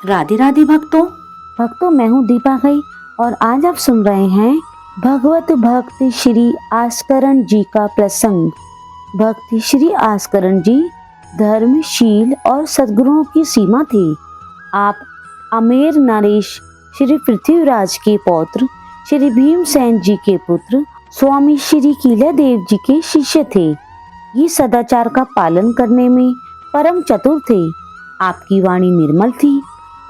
राधे राधे भक्तों मैं हूँ दीपा गई और आज आप सुन रहे हैं भगवत भक्त श्री आस्करण जी का प्रसंग। भक्त श्री आस्करण जी धर्मशील और सद्गुरुओं की सीमा थे। आप अमेर नरेश श्री पृथ्वीराज के पौत्र श्री भीमसेन जी के पुत्र स्वामी श्री कीलादेव जी के शिष्य थे। ये सदाचार का पालन करने में परम चतुर थे। आपकी वाणी निर्मल थी।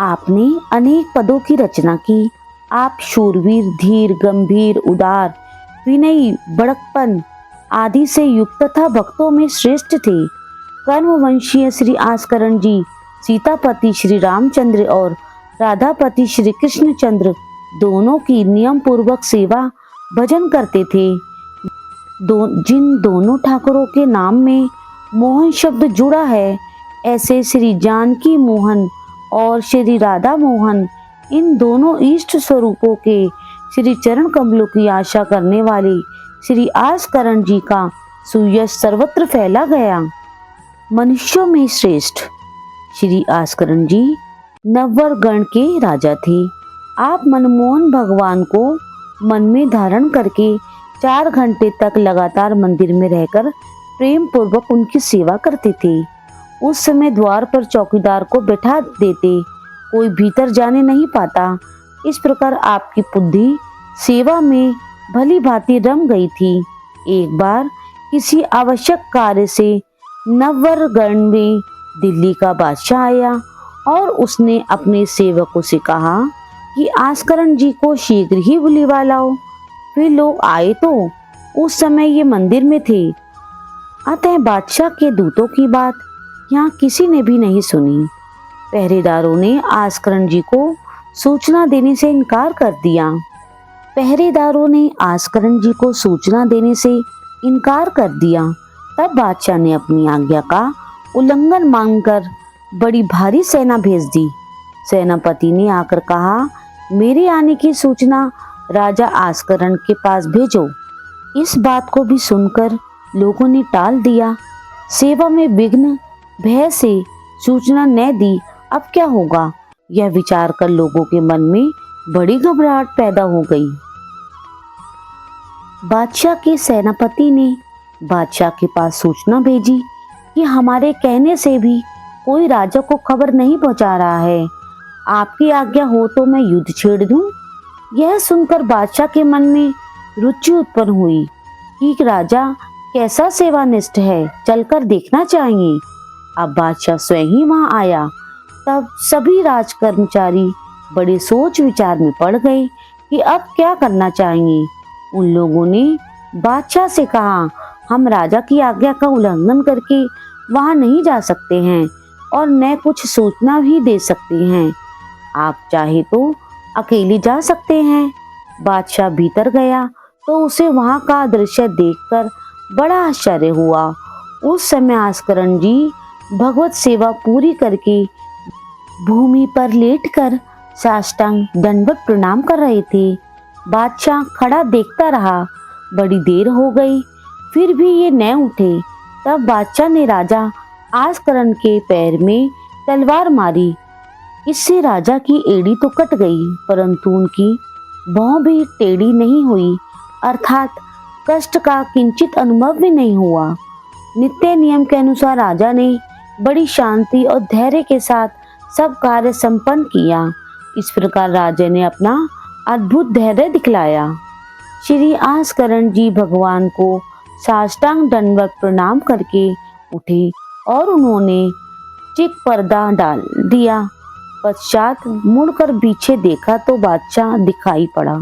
आपने अनेक पदों की रचना की। आप शूरवीर, धीर, गंभीर, उदार, विनयी, बड़कपन आदि से युक्त तथा भक्तों में श्रेष्ठ थे। कर्मवंशीय श्री आस्करण जी सीतापति श्री रामचंद्र और राधापति श्री कृष्णचंद्र दोनों की नियम पूर्वक सेवा भजन करते थे। जिन दोनों ठाकुरों के नाम में मोहन शब्द जुड़ा है, ऐसे श्री जानकी मोहन और श्री राधा मोहन, इन दोनों इष्ट स्वरूपों के श्री चरण कमलों की आशा करने वाले श्री आस्करण जी का सुयश सर्वत्र फैला गया। मनुष्यों में श्रेष्ठ श्री आस्करण जी नववर गण के राजा थे। आप मनमोहन भगवान को मन में धारण करके 4 घंटे तक लगातार मंदिर में रहकर प्रेम पूर्वक उनकी सेवा करते थे। उस समय द्वार पर चौकीदार को बैठा देते, कोई भीतर जाने नहीं पाता। इस प्रकार आपकी बुद्धि सेवा में भली भांति रम गई थी। एक बार किसी आवश्यक कार्य से नवरगण में दिल्ली का बादशाह आया और उसने अपने सेवकों से कहा कि आस्करण जी को शीघ्र ही बुलवा लाओ। फिर लोग आए तो उस समय ये मंदिर में थे। अतः बादशाह के दूतों की बात यहाँ किसी ने भी नहीं सुनी। पहरेदारों ने आस्करण जी को सूचना देने से इनकार कर दिया। तब बादशाह ने अपनी आज्ञा का उल्लंघन मानकर बड़ी भारी सेना भेज दी। सेनापति ने आकर कहा, मेरे आने की सूचना राजा आस्करण के पास भेजो। इस बात को भी सुनकर लोगों ने टाल दिया। सेवा में विघ्न, भय से सूचना न दी, अब क्या होगा, यह विचार कर लोगों के मन में बड़ी घबराहट पैदा हो गई। बादशाह के सेनापति ने बादशाह के पास सूचना भेजी कि हमारे कहने से भी कोई राजा को खबर नहीं पहुंचा रहा है। आपकी आज्ञा हो तो मैं युद्ध छेड़ दूं। यह सुनकर बादशाह के मन में रुचि उत्पन्न हुई कि राजा कैसा सेवानिष्ठ है, चलकर देखना चाहिए। अब बादशाह स्वयं ही वहां आया। तब सभी राज कर्मचारी बड़े सोच विचार में पड़ गए कि अब क्या करना चाहिए। उन लोगों ने बादशाह से कहा, हम राजा की आज्ञा का उल्लंघन करके वहां नहीं जा सकते हैं और न कुछ सूचना भी दे सकते हैं। आप चाहे तो अकेले जा सकते हैं। बादशाह भीतर गया तो उसे वहां का दृश्य देखकर बड़ा आश्चर्य हुआ। उस समय आस्करण जी भगवत सेवा पूरी करके भूमि पर लेटकर साष्टांग दंडवत प्रणाम कर रहे थे। बादशाह खड़ा देखता रहा। बड़ी देर हो गई, फिर भी ये न उठे। तब बादशाह ने राजा आस्करण के पैर में तलवार मारी। इससे राजा की एड़ी तो कट गई, परंतु उनकी भौं भी टेढ़ी नहीं हुई, अर्थात कष्ट का किंचित अनुभव भी नहीं हुआ। नित्य नियम के अनुसार राजा ने बड़ी शांति और धैर्य के साथ सब कार्य संपन्न किया। इस प्रकार राजा ने अपना अद्भुत धैर्य दिखलाया। श्री आस्करण जी भगवान को साष्टांग दंडवत प्रणाम करके उठे और उन्होंने चिक पर्दा डाल दिया। पश्चात मुड़कर पीछे देखा तो बादशाह दिखाई पड़ा।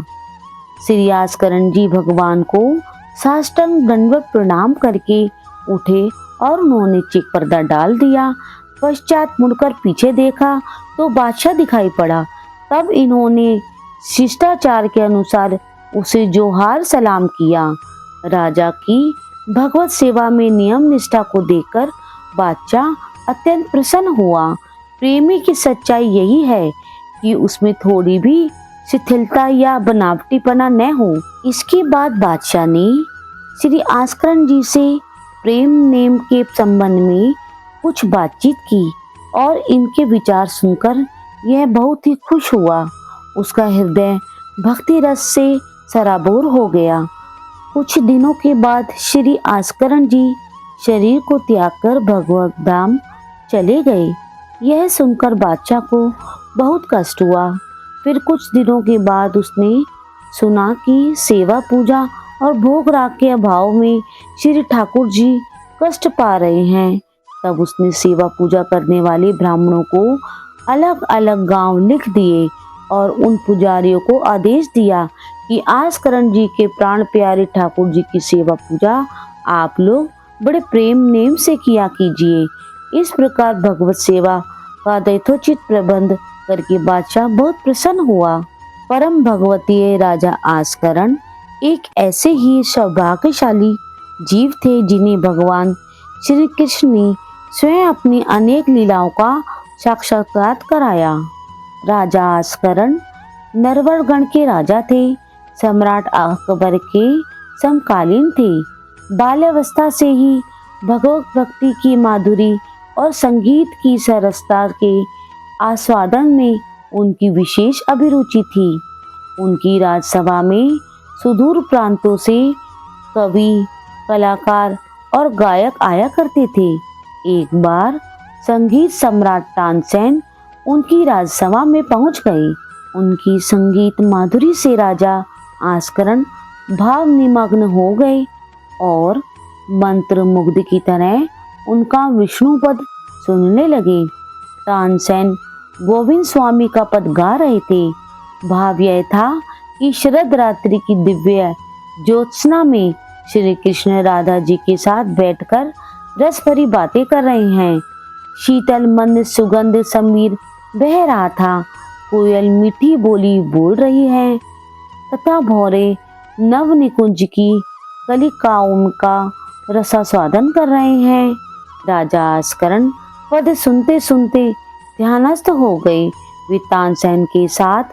श्री आस्करण जी भगवान को साष्टांग दंडवत प्रणाम करके उठे और उन्होंने चिक पर्दा डाल दिया। पश्चात मुड़कर पीछे देखा तो बादशाह दिखाई पड़ा। तब इन्होंने शिष्टाचार के अनुसार उसे जोहार सलाम किया। राजा की भगवत सेवा में नियम निष्ठा को देखकर बादशाह अत्यंत प्रसन्न हुआ। प्रेमी की सच्चाई यही है कि उसमें थोड़ी भी शिथिलता या बनावटीपना न हो। इसके बाद बादशाह ने श्री आस्करण जी से प्रेम नेम के संबंध में कुछ बातचीत की और इनके विचार सुनकर यह बहुत ही खुश हुआ। उसका हृदय भक्ति रस से सराबोर हो गया। कुछ दिनों के बाद श्री आस्करण जी शरीर को त्याग कर भगवत धाम चले गए। यह सुनकर बादशाह को बहुत कष्ट हुआ। फिर कुछ दिनों के बाद उसने सुना कि सेवा पूजा और भोग राग के अभाव में श्री ठाकुर जी कष्ट पा रहे हैं। तब उसने सेवा पूजा करने वाले ब्राह्मणों को अलग अलग गांव लिख दिए और उन पुजारियों को आदेश दिया कि आस्करण जी के प्राण प्यारे ठाकुर जी की सेवा पूजा आप लोग बड़े प्रेम नेम से किया कीजिए। इस प्रकार भगवत सेवा का यथोचित प्रबंध करके बादशाह बहुत प्रसन्न हुआ। परम भगवतीय राजा आस्करण एक ऐसे ही सौभाग्यशाली जीव थे जिन्हें भगवान श्री कृष्ण ने स्वयं अपनी अनेक लीलाओं का साक्षात्कार कराया। राजा आस्करण नरवर गण के राजा थे। सम्राट अकबर के समकालीन थे। बाल्यावस्था से ही भगवत भक्ति की माधुरी और संगीत की सरसता के आस्वादन में उनकी विशेष अभिरुचि थी। उनकी राजसभा में सुदूर प्रांतों से कवि, कलाकार और गायक आया करते थे। एक बार संगीत सम्राट तानसेन उनकी राजसभा में पहुंच गए। उनकी संगीत माधुरी से राजा आस्करण भाव निमग्न हो गए और मंत्र मुग्ध की तरह उनका विष्णु पद सुनने लगे। तानसेन गोविंद स्वामी का पद गा रहे थे। भाव यह था कि शरद रात्रि की दिव्य ज्योत्सना में श्री कृष्ण राधा जी के साथ बैठकर रस भरी बातें कर रहे हैं। शीतल मंद सुगंध समीर बह रहा था। कोयल मीठी बोली बोल रही है तथा भौरे नव निकुंज की कलिकाओं का रसास्वादन कर रहे हैं। राजा आस्करण पद सुनते सुनते ध्यानस्थ हो गए। वे तानसेन के साथ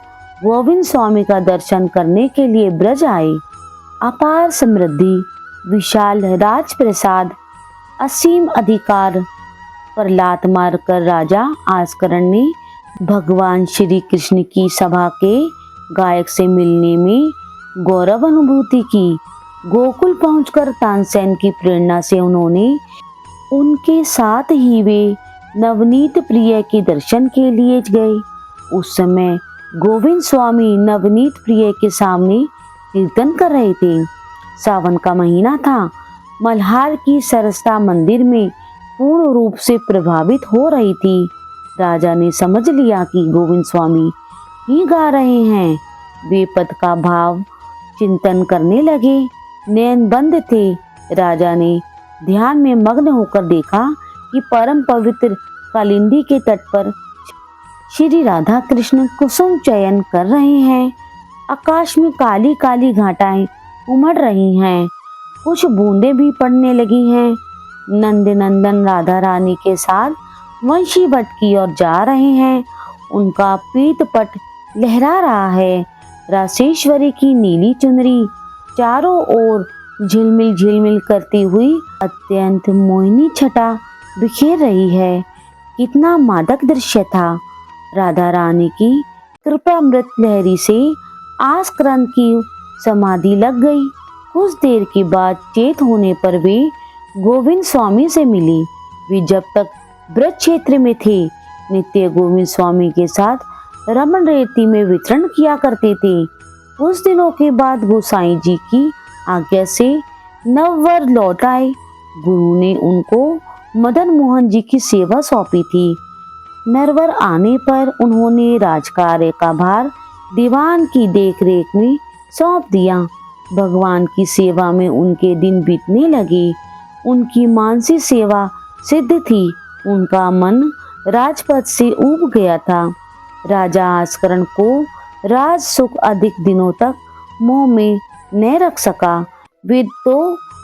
गोविंद स्वामी का दर्शन करने के लिए ब्रज आए। अपार समृद्धि, विशाल राजप्रसाद, असीम अधिकार पर लात मारकर राजा आस्करण ने भगवान श्री कृष्ण की सभा के गायक से मिलने में गौरव अनुभूति की। गोकुल पहुंचकर तानसेन की प्रेरणा से उन्होंने उनके साथ ही वे नवनीत प्रिय के दर्शन के लिए गए। उस समय गोविंद स्वामी नवनीत प्रिय के सामने कीर्तन कर रहे थे। सावन का महीना था। मल्हार की सरसता मंदिर में पूर्ण रूप से प्रभावित हो रही थी। राजा ने समझ लिया कि गोविंद स्वामी ही गा रहे हैं। वे पद का भाव चिंतन करने लगे। नयन बंद थे। राजा ने ध्यान में मग्न होकर देखा कि परम पवित्र कालिंदी के तट पर श्री राधा कृष्ण कुसुम चयन कर रहे हैं। आकाश में काली काली घटाएं उमड़ रही हैं। कुछ बूंदें भी पड़ने लगी हैं। नंद नंदन राधा रानी के साथ वंशी वट की ओर जा रहे हैं। उनका पीत पट लहरा रहा है। रासेश्वरी की नीली चुनरी चारों ओर झिलमिल झिलमिल करती हुई अत्यंत मोहिनी छटा बिखेर रही है। कितना मादक दृश्य था। राधा रानी की कृपामृत लहरी से आस्करण की समाधि लग गई। कुछ देर के बाद चेत होने पर वे गोविंद स्वामी से मिली। वे जब तक ब्रज क्षेत्र में थे नित्य गोविंद स्वामी के साथ रमन रेती में विचरण किया करते थे। कुछ दिनों के बाद गोसाई जी की आज्ञा से नववर लौट आए। गुरु ने उनको मदन मोहन जी की सेवा सौंपी थी। नरवर आने पर उन्होंने राजकार्य का भार दीवान की देखरेख में सौंप दिया। भगवान की सेवा में उनके दिन बीतने लगे। उनकी मानसी सेवा सिद्ध थी। उनका मन राजपद से ऊब गया था। राजा आस्करण को राज सुख अधिक दिनों तक मोह में न रख सका। वे तो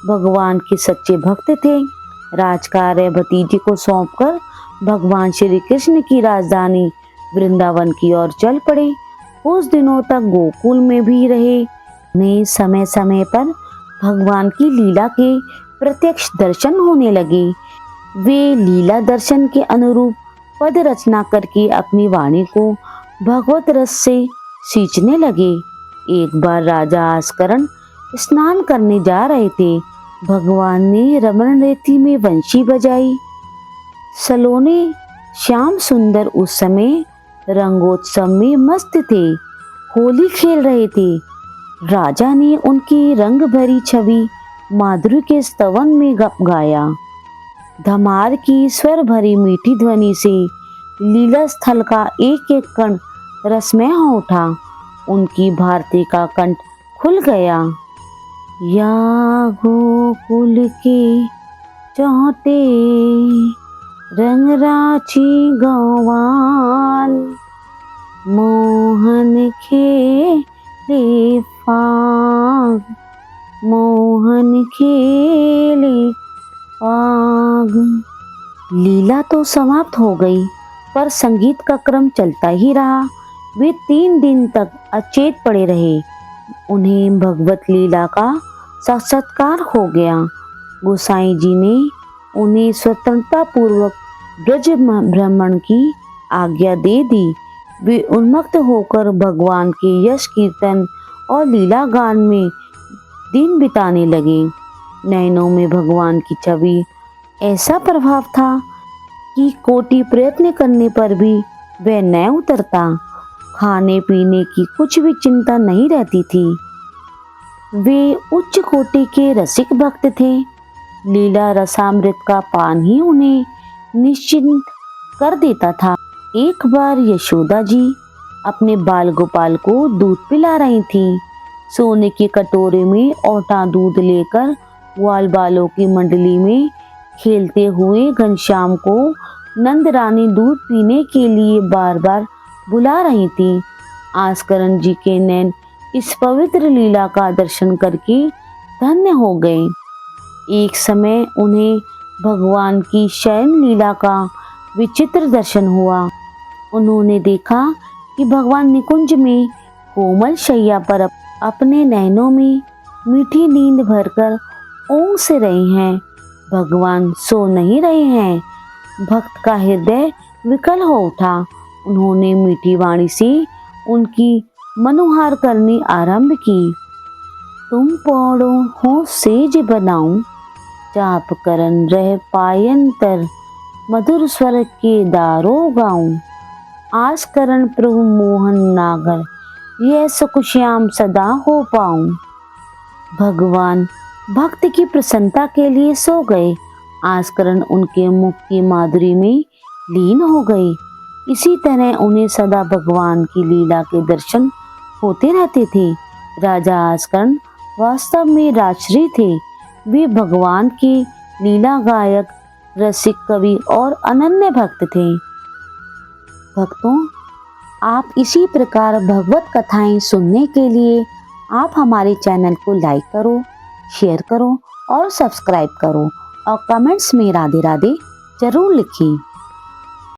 भगवान के सच्चे भक्त थे। राजकार्य भतीजे को सौंपकर भगवान श्री कृष्ण की राजधानी वृंदावन की ओर चल पड़े। कुछ दिनों तक गोकुल में भी रहे। उन्हें समय समय पर भगवान की लीला के प्रत्यक्ष दर्शन होने लगे। वे लीला दर्शन के अनुरूप पद रचना करके अपनी वाणी को भगवत रस से सींचने लगे। एक बार राजा आस्करण स्नान करने जा रहे थे। भगवान ने रमण रेती में बंशी बजाई। सलोने श्याम सुंदर उस समय रंगोत्सव में मस्त थे, होली खेल रहे थे। राजा ने उनकी रंग भरी छवि माधुरी के स्तवन में गाया। धमार की स्वर भरी मीठी ध्वनि से लीला स्थल का एक एक कण रसमय हो उठा। उनकी भारती का कंठ खुल गया। या गोकुल के चौटे रंगराची गौवाल, मोहन खेले फाग, मोहन खेले फाग। लीला तो समाप्त हो गई, पर संगीत का क्रम चलता ही रहा। वे 3 दिन तक अचेत पड़े रहे। उन्हें भगवत लीला का साक्षात्कार हो गया। गोसाई जी ने उन्हें स्वतंत्रता पूर्वक ब्रज भ्रमण की आज्ञा दे दी। वे उन्मत्त होकर भगवान के यश कीर्तन और लीला गान में दिन बिताने लगे। नयनों में भगवान की छवि ऐसा प्रभाव था कि कोटि प्रयत्न करने पर भी वह न उतरता। खाने पीने की कुछ भी चिंता नहीं रहती थी। वे उच्च कोटि के रसिक भक्त थे। लीला रसामृत का पान ही उन्हें निश्चिंत कर देता था। एक बार यशोदा जी अपने बाल गोपाल को दूध पिला रही थी। सोने के कटोरे में औटा दूध लेकर ग्वाल बालों की मंडली में खेलते हुए घनश्याम को नंद रानी दूध पीने के लिए बार बार बुला रही थी। आस्करण जी के नैन इस पवित्र लीला का दर्शन करके धन्य हो गए। एक समय उन्हें भगवान की शयन लीला का विचित्र दर्शन हुआ। उन्होंने देखा कि भगवान निकुंज में कोमल शैया पर अपने नैनों में मीठी नींद भरकर ऊँघ से रहे हैं। भगवान सो नहीं रहे हैं। भक्त का हृदय विकल हो उठा। उन्होंने मीठी वाणी से उनकी मनुहार करनी आरंभ की। तुम पौड़ो हो सेज बनाऊं, चाप करन रह पायंतर, मधुर स्वर के दारो गाऊं, आस्करण प्रभु मोहन नागर, यह सुखश्याम सदा हो पाऊं। भगवान भक्त की प्रसन्नता के लिए सो गए। आस्करण उनके मुख की माधुरी में लीन हो गई। इसी तरह उन्हें सदा भगवान की लीला के दर्शन होते रहते थे। राजा आस्करण वास्तव में राजश्री थे। वे भगवान के लीला गायक, रसिक कवि और अनन्य भक्त थे। भक्तों, आप इसी प्रकार भगवत कथाएं सुनने के लिए आप हमारे चैनल को लाइक करो, शेयर करो और सब्सक्राइब करो और कमेंट्स में राधे राधे जरूर लिखें।